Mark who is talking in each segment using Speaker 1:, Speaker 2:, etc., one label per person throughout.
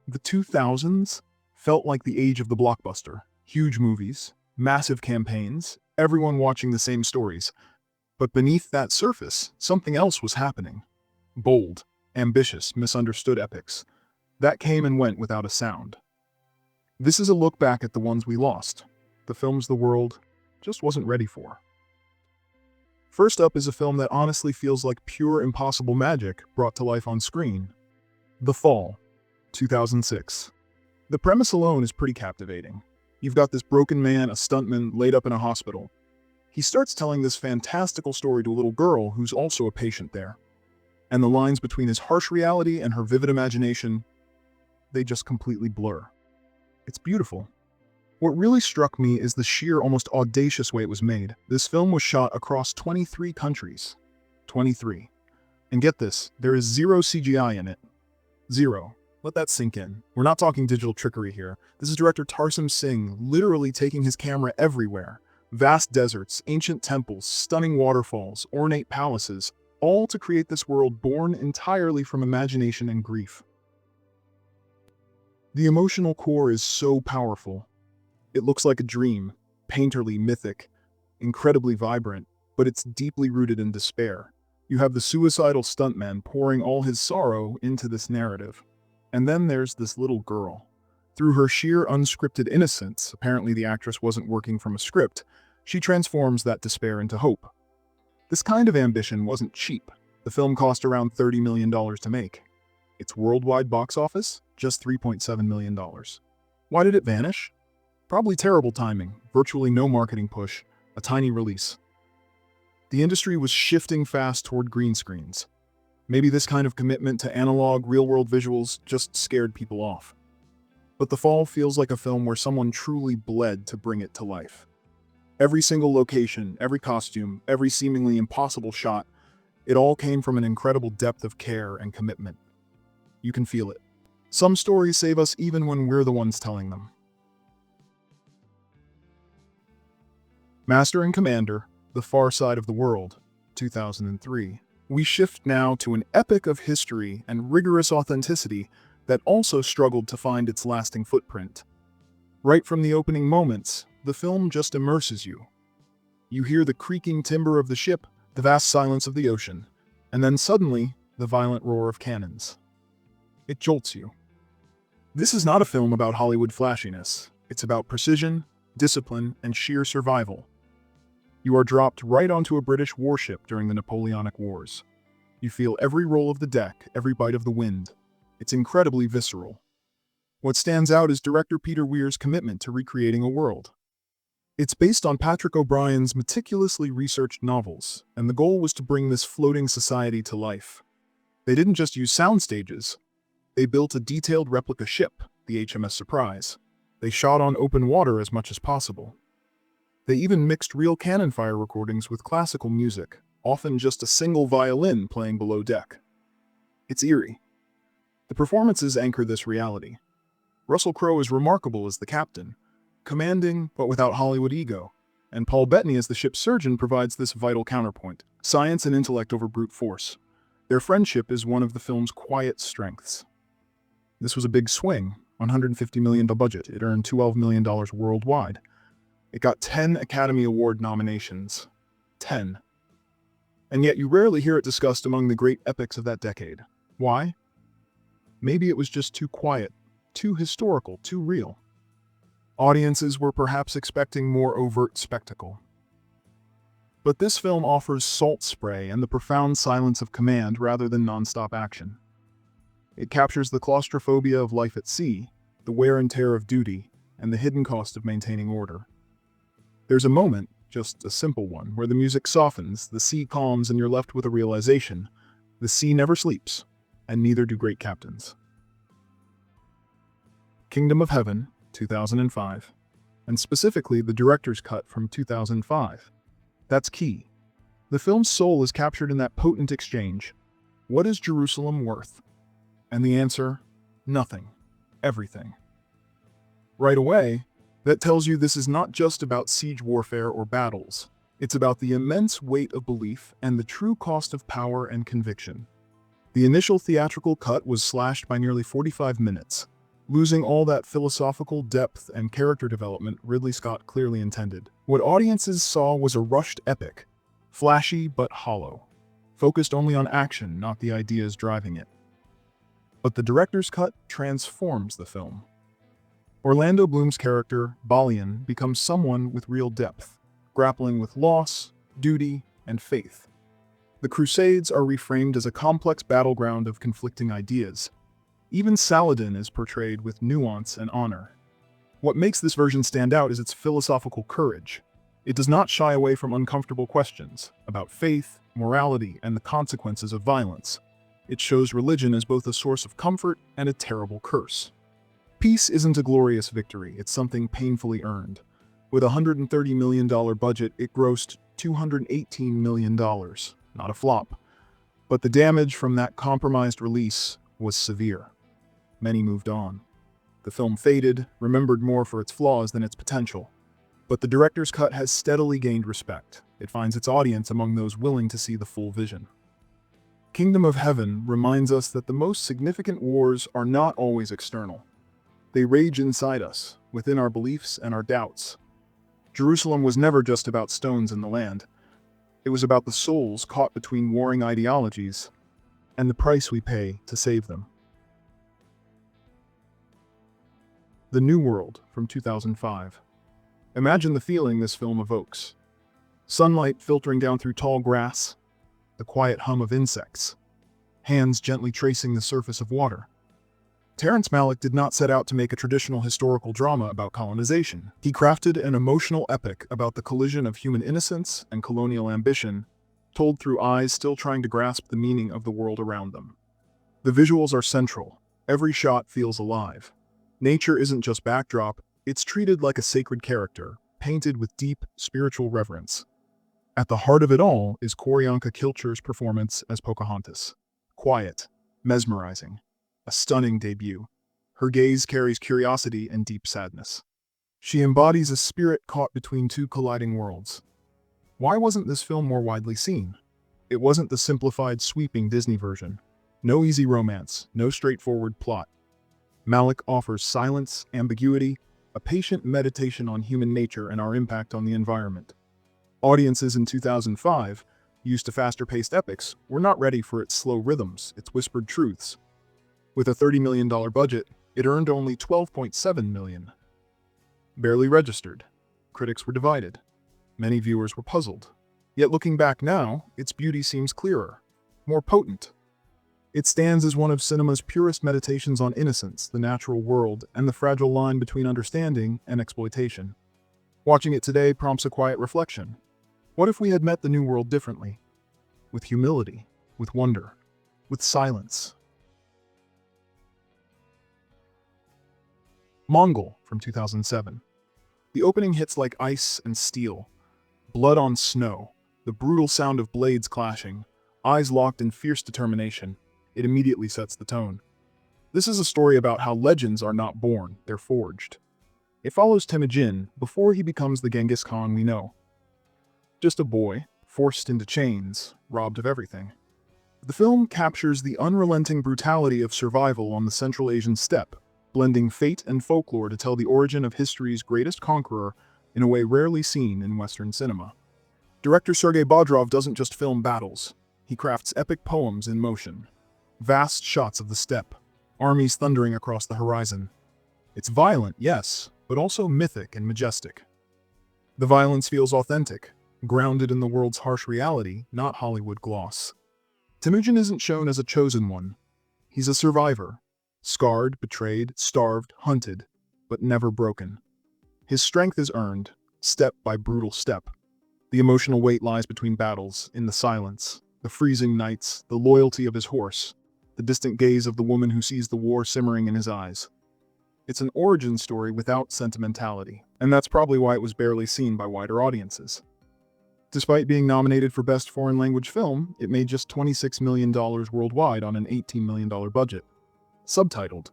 Speaker 1: The 2000s felt like the age of the blockbuster. Huge movies, massive campaigns, everyone watching the same stories. But beneath that surface, something else was happening. Bold, ambitious, misunderstood epics that came and went without a sound. This is a look back at the ones we lost, the films the world just wasn't ready for. First up is a film that honestly feels like pure impossible magic brought to life on screen. The Fall, 2006. The premise alone is pretty captivating. You've got this broken man, a stuntman, laid up in a hospital. He starts telling this fantastical story to a little girl who's also a patient there. And the lines between his harsh reality and her vivid imagination, they just completely blur. It's beautiful. What really struck me is the sheer, almost audacious way it was made. This film was shot across 23 countries. 23. And get this, there is zero CGI in it. Zero. Let that sink in. We're not talking digital trickery here. This is director Tarsem Singh literally taking his camera everywhere. Vast deserts, ancient temples, stunning waterfalls, ornate palaces, all to create this world born entirely from imagination and grief. The emotional core is so powerful. It looks like a dream, painterly, mythic, incredibly vibrant, but it's deeply rooted in despair. You have the suicidal stuntman pouring all his sorrow into this narrative. And then there's this little girl. Through her sheer unscripted innocence, apparently the actress wasn't working from a script, she transforms that despair into hope. This kind of ambition wasn't cheap. The film cost around $30 million to make. Its worldwide box office, just $3.7 million. Why did it vanish? Probably terrible timing, virtually no marketing push, a tiny release. The industry was shifting fast toward green screens. Maybe this kind of commitment to analog, real-world visuals just scared people off. But The Fall feels like a film where someone truly bled to bring it to life. Every single location, every costume, every seemingly impossible shot, it all came from an incredible depth of care and commitment. You can feel it. Some stories save us even when we're the ones telling them. Master and Commander, The Far Side of the World, 2003. We shift now to an epic of history and rigorous authenticity that also struggled to find its lasting footprint. Right from the opening moments, the film just immerses you. You hear the creaking timber of the ship, the vast silence of the ocean, and then suddenly, the violent roar of cannons. It jolts you. This is not a film about Hollywood flashiness. It's about precision, discipline, and sheer survival. You are dropped right onto a British warship during the Napoleonic Wars. You feel every roll of the deck, every bite of the wind. It's incredibly visceral. What stands out is director Peter Weir's commitment to recreating a world. It's based on Patrick O'Brian's meticulously researched novels, and the goal was to bring this floating society to life. They didn't just use sound stages. They built a detailed replica ship, the HMS Surprise. They shot on open water as much as possible. They even mixed real cannon fire recordings with classical music, often just a single violin playing below deck. It's eerie. The performances anchor this reality. Russell Crowe is remarkable as the captain, commanding but without Hollywood ego, and Paul Bettany as the ship's surgeon provides this vital counterpoint, science and intellect over brute force. Their friendship is one of the film's quiet strengths. This was a big swing, $150 million budget. It earned $12 million worldwide. It got 10 Academy Award nominations. 10. And yet you rarely hear it discussed among the great epics of that decade. Why? Maybe it was just too quiet, too historical, too real. Audiences were perhaps expecting more overt spectacle. But this film offers salt spray and the profound silence of command rather than non-stop action. It captures the claustrophobia of life at sea, the wear and tear of duty, and the hidden cost of maintaining order. There's a moment, just a simple one, where the music softens, the sea calms, and you're left with a realization. The sea never sleeps, and neither do great captains. Kingdom of Heaven, 2005, and specifically the director's cut from 2005. That's key. The film's soul is captured in that potent exchange. What is Jerusalem worth? And the answer, nothing. Everything. Right away, that tells you this is not just about siege warfare or battles. It's about the immense weight of belief and the true cost of power and conviction. The initial theatrical cut was slashed by nearly 45 minutes. losing all that philosophical depth and character development Ridley Scott clearly intended. What audiences saw was a rushed epic, flashy but hollow, focused only on action, not the ideas driving it. But the director's cut transforms the film. Orlando Bloom's character, Balian, becomes someone with real depth, grappling with loss, duty, and faith. The Crusades are reframed as a complex battleground of conflicting ideas. Even Saladin is portrayed with nuance and honor. What makes this version stand out is its philosophical courage. It does not shy away from uncomfortable questions about faith, morality, and the consequences of violence. It shows religion as both a source of comfort and a terrible curse. Peace isn't a glorious victory, it's something painfully earned. With a $130 million budget, it grossed $218 million. Not a flop. But the damage from that compromised release was severe. Many moved on. The film faded, remembered more for its flaws than its potential. But the director's cut has steadily gained respect. It finds its audience among those willing to see the full vision. Kingdom of Heaven reminds us that the most significant wars are not always external. They rage inside us, within our beliefs and our doubts. Jerusalem was never just about stones in the land. It was about the souls caught between warring ideologies and the price we pay to save them. The New World from 2005. Imagine the feeling this film evokes. Sunlight filtering down through tall grass, the quiet hum of insects, hands gently tracing the surface of water. Terrence Malick did not set out to make a traditional historical drama about colonization. He crafted an emotional epic about the collision of human innocence and colonial ambition, told through eyes still trying to grasp the meaning of the world around them. The visuals are central. Every shot feels alive. Nature isn't just backdrop, it's treated like a sacred character, painted with deep, spiritual reverence. At the heart of it all is Q'orianka Kilcher's performance as Pocahontas. Quiet, mesmerizing. A stunning debut. Her gaze carries curiosity and deep sadness. She embodies a spirit caught between two colliding worlds. Why wasn't this film more widely seen? It wasn't the simplified, sweeping Disney version. No easy romance, no straightforward plot. Malick offers silence, ambiguity, a patient meditation on human nature and our impact on the environment. Audiences in 2005, used to faster-paced epics, were not ready for its slow rhythms, its whispered truths. With a $30 million budget, it earned only $12.7 million. Barely registered. Critics were divided. Many viewers were puzzled. Yet looking back now, its beauty seems clearer, more potent. It stands as one of cinema's purest meditations on innocence, the natural world, and the fragile line between understanding and exploitation. Watching it today prompts a quiet reflection. What if we had met the New World differently? With humility, with wonder, with silence. Mongol from 2007. The opening hits like ice and steel. Blood on snow, the brutal sound of blades clashing, eyes locked in fierce determination. It immediately sets the tone. This is a story about how legends are not born, they're forged. It follows Temujin before he becomes the Genghis Khan we know. Just a boy, forced into chains, robbed of everything. The film captures the unrelenting brutality of survival on the Central Asian steppe, blending fate and folklore to tell the origin of history's greatest conqueror in a way rarely seen in Western cinema. Director Sergei Bodrov doesn't just film battles, he crafts epic poems in motion. Vast shots of the steppe, armies thundering across the horizon. It's violent, yes, but also mythic and majestic. The violence feels authentic, grounded in the world's harsh reality, not Hollywood gloss. Temujin isn't shown as a chosen one. He's a survivor. Scarred, betrayed, starved, hunted, but never broken. His strength is earned, step by brutal step. The emotional weight lies between battles, in the silence, the freezing nights, the loyalty of his horse, the distant gaze of the woman who sees the war simmering in his eyes. It's an origin story without sentimentality, and that's probably why it was barely seen by wider audiences. Despite being nominated for Best Foreign Language Film, it made just $26 million worldwide on an $18 million budget. Subtitled,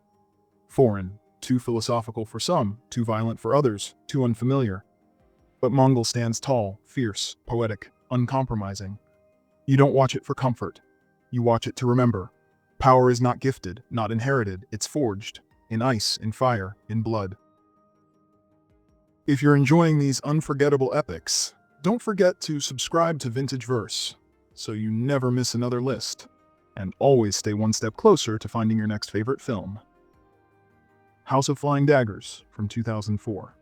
Speaker 1: Foreign, too philosophical for some, too violent for others, too unfamiliar. But Mongol stands tall, fierce, poetic, uncompromising. You don't watch it for comfort. You watch it to remember. Power is not gifted, not inherited, it's forged. in ice, in fire, in blood. If you're enjoying these unforgettable epics, don't forget to subscribe to VintageVerse so you never miss another list, and always stay one step closer to finding your next favorite film. House of Flying Daggers from 2004.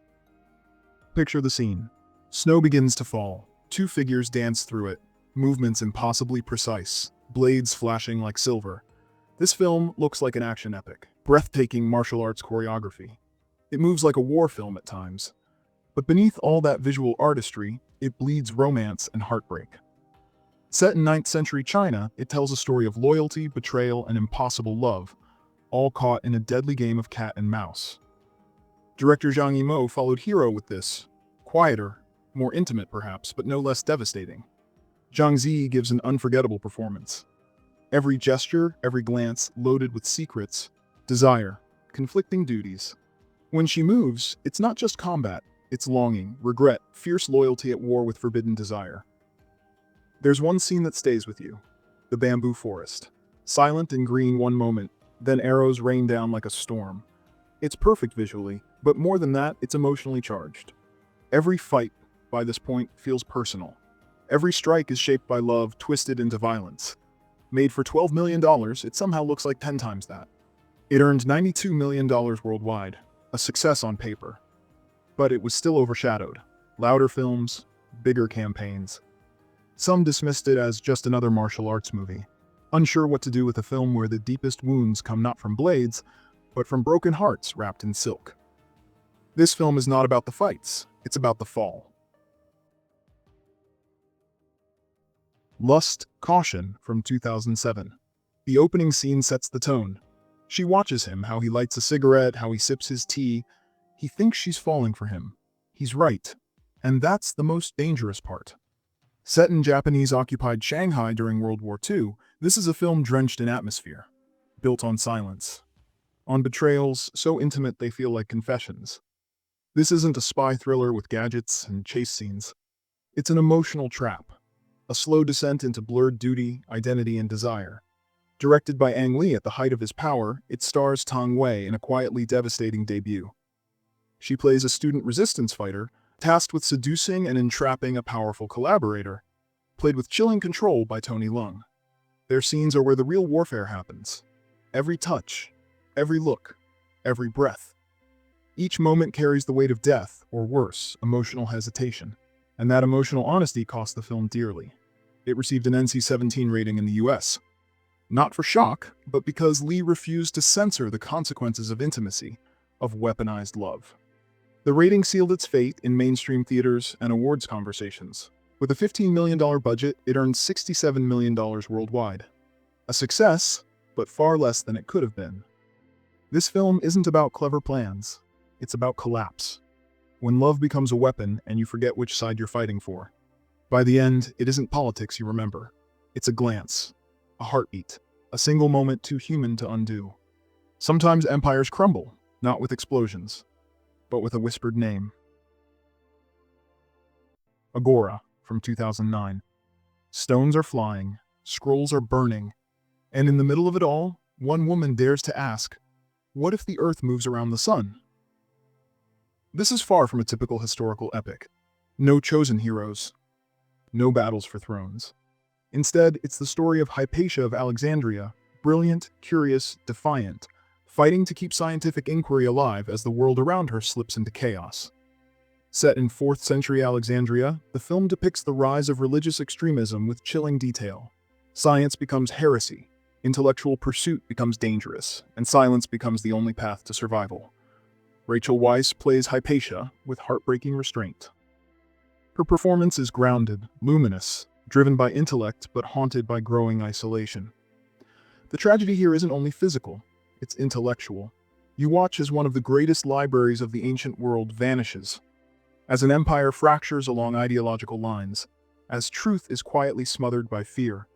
Speaker 1: Picture the scene. Snow begins to fall. Two figures dance through it, movements impossibly precise, blades flashing like silver. This film looks like an action epic, breathtaking martial arts choreography. It moves like a war film at times. But beneath all that visual artistry, it bleeds romance and heartbreak. Set in 9th century China, it tells a story of loyalty, betrayal, and impossible love, all caught in a deadly game of cat and mouse. Director Zhang Yimou followed Hero with this, quieter, more intimate perhaps, but no less devastating. Zhang Zi gives an unforgettable performance. Every gesture, every glance loaded with secrets, desire, conflicting duties. When she moves, it's not just combat, it's longing, regret, fierce loyalty at war with forbidden desire. There's one scene that stays with you. The bamboo forest. Silent and green one moment, then arrows rain down like a storm. It's perfect visually, but more than that, it's emotionally charged. Every fight, by this point, feels personal. Every strike is shaped by love, twisted into violence. Made for $12 million, it somehow looks like 10 times that. It earned $92 million worldwide, a success on paper. But it was still overshadowed. Louder films, bigger campaigns. Some dismissed it as just another martial arts movie, unsure what to do with a film where the deepest wounds come not from blades, but from broken hearts wrapped in silk. This film is not about the fights, it's about the fall. Lust, Caution from 2007. The opening scene sets the tone. She watches him, how he lights a cigarette, how he sips his tea. He thinks she's falling for him. He's right. And that's the most dangerous part. Set in Japanese-occupied Shanghai during World War II, this is a film drenched in atmosphere, built on silence, on betrayals so intimate they feel like confessions. This isn't a spy thriller with gadgets and chase scenes. It's an emotional trap, a slow descent into blurred duty, identity, and desire. Directed by Ang Lee at the height of his power, it stars Tang Wei in a quietly devastating debut. She plays a student resistance fighter, tasked with seducing and entrapping a powerful collaborator, played with chilling control by Tony Leung. Their scenes are where the real warfare happens. Every touch, every look, every breath. Each moment carries the weight of death, or worse, emotional hesitation. And that emotional honesty cost the film dearly. It received an NC-17 rating in the US. Not for shock, but because Lee refused to censor the consequences of intimacy, of weaponized love. The rating sealed its fate in mainstream theaters and awards conversations. With a $15 million budget, it earned $67 million worldwide. A success, but far less than it could have been. This film isn't about clever plans. It's about collapse. When love becomes a weapon and you forget which side you're fighting for. By the end, it isn't politics you remember. It's a glance, a heartbeat, a single moment too human to undo. Sometimes empires crumble, not with explosions, but with a whispered name. Agora from 2009. Stones are flying, scrolls are burning, and in the middle of it all, one woman dares to ask, what if the Earth moves around the sun? This is far from a typical historical epic. No chosen heroes, no battles for thrones. Instead, it's the story of Hypatia of Alexandria, brilliant, curious, defiant, fighting to keep scientific inquiry alive as the world around her slips into chaos. Set in 4th century Alexandria, the film depicts the rise of religious extremism with chilling detail. Science becomes heresy, intellectual pursuit becomes dangerous, and silence becomes the only path to survival. Rachel Weisz plays Hypatia with heartbreaking restraint. Her performance is grounded, luminous, driven by intellect but haunted by growing isolation. The tragedy here isn't only physical, it's intellectual. You watch as one of the greatest libraries of the ancient world vanishes, as an empire fractures along ideological lines, as truth is quietly smothered by fear.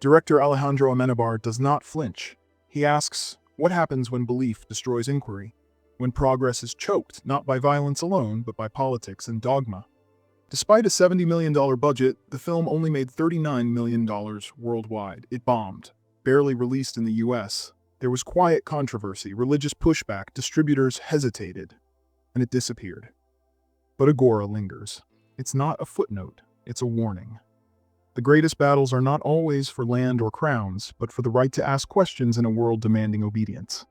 Speaker 1: Director Alejandro Amenabar does not flinch. He asks, what happens when belief destroys inquiry? When progress is choked, not by violence alone, but by politics and dogma. Despite a $70 million budget, the film only made $39 million worldwide. It bombed, barely released in the US, There was quiet controversy, religious pushback, distributors hesitated, and it disappeared. But Agora lingers. It's not a footnote, it's a warning. The greatest battles are not always for land or crowns, but for the right to ask questions in a world demanding obedience.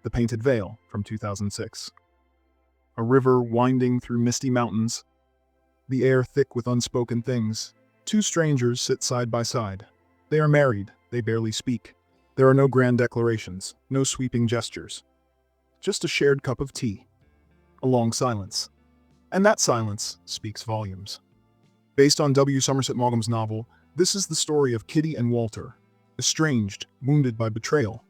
Speaker 1: The Painted Veil from 2006. A river winding through misty mountains, the air thick with unspoken things. Two strangers sit side by side. They are married, they barely speak. There are no grand declarations, no sweeping gestures. Just a shared cup of tea. A long silence. And that silence speaks volumes. Based on W. Somerset Maugham's novel, this is the story of Kitty and Walter, estranged, wounded by betrayal.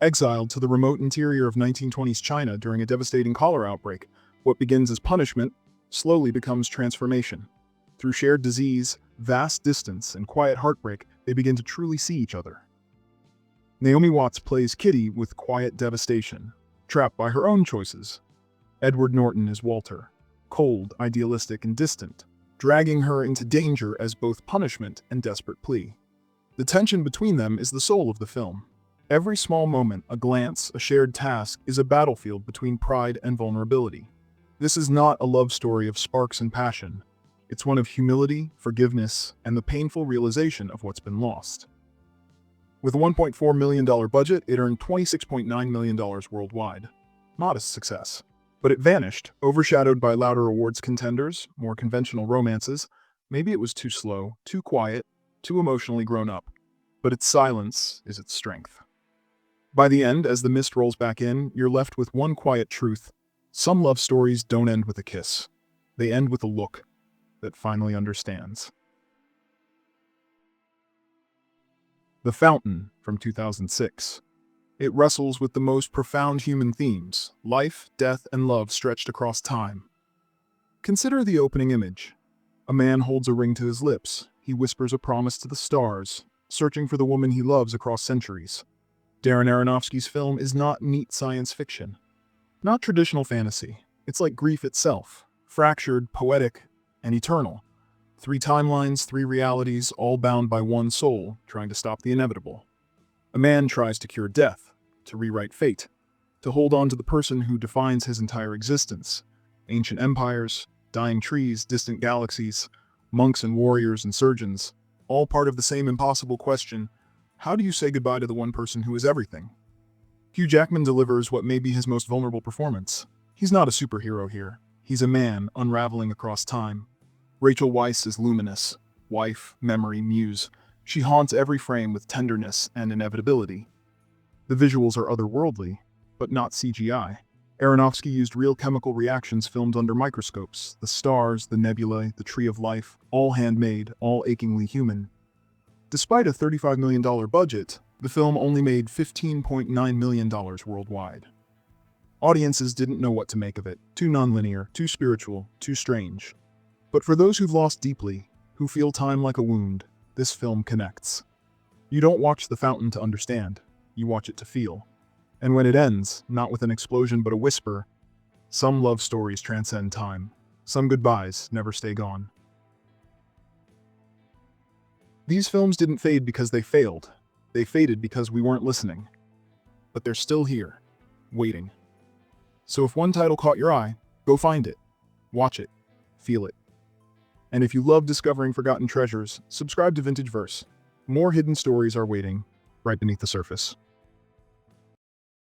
Speaker 1: Exiled to the remote interior of 1920s China during a devastating cholera outbreak, what begins as punishment slowly becomes transformation. Through shared disease, vast distance, and quiet heartbreak, they begin to truly see each other. Naomi Watts plays Kitty with quiet devastation, trapped by her own choices. Edward Norton is Walter, cold, idealistic, and distant, dragging her into danger as both punishment and desperate plea. The tension between them is the soul of the film. Every small moment, a glance, a shared task, is a battlefield between pride and vulnerability. This is not a love story of sparks and passion. It's one of humility, forgiveness, and the painful realization of what's been lost. With a $1.4 million budget, it earned $26.9 million worldwide. Modest success. But it vanished, overshadowed by louder awards contenders, more conventional romances. Maybe it was too slow, too quiet, too emotionally grown up. But its silence is its strength. By the end, as the mist rolls back in, you're left with one quiet truth. Some love stories don't end with a kiss. They end with a look that finally understands. The Fountain from 2006. It wrestles with the most profound human themes, life, death, and love stretched across time. Consider the opening image. A man holds a ring to his lips. He whispers a promise to the stars, searching for the woman he loves across centuries. Darren Aronofsky's film is not neat science fiction. Not traditional fantasy. It's like grief itself, fractured, poetic, and eternal. 3 timelines, 3 realities, all bound by one soul, trying to stop the inevitable. A man tries to cure death, to rewrite fate, to hold on to the person who defines his entire existence. Ancient empires, dying trees, distant galaxies, monks and warriors and surgeons, all part of the same impossible question: how do you say goodbye to the one person who is everything? Hugh Jackman delivers what may be his most vulnerable performance. He's not a superhero here. He's a man unraveling across time. Rachel Weisz is luminous. Wife, memory, muse. She haunts every frame with tenderness and inevitability. The visuals are otherworldly, but not CGI. Aronofsky used real chemical reactions filmed under microscopes. The stars, the nebulae, the tree of life, all handmade, all achingly human. Despite a $35 million budget, the film only made $15.9 million worldwide. Audiences didn't know what to make of it. Too nonlinear, too spiritual, too strange. But for those who've lost deeply, who feel time like a wound, this film connects. You don't watch The Fountain to understand. You watch it to feel. And when it ends, not with an explosion but a whisper, some love stories transcend time. Some goodbyes never stay gone. These films didn't fade because they failed. They faded because we weren't listening. But they're still here, waiting. So if one title caught your eye, go find it. Watch it. Feel it. And if you love discovering forgotten treasures, subscribe to VintageVerse. More hidden stories are waiting right beneath the surface.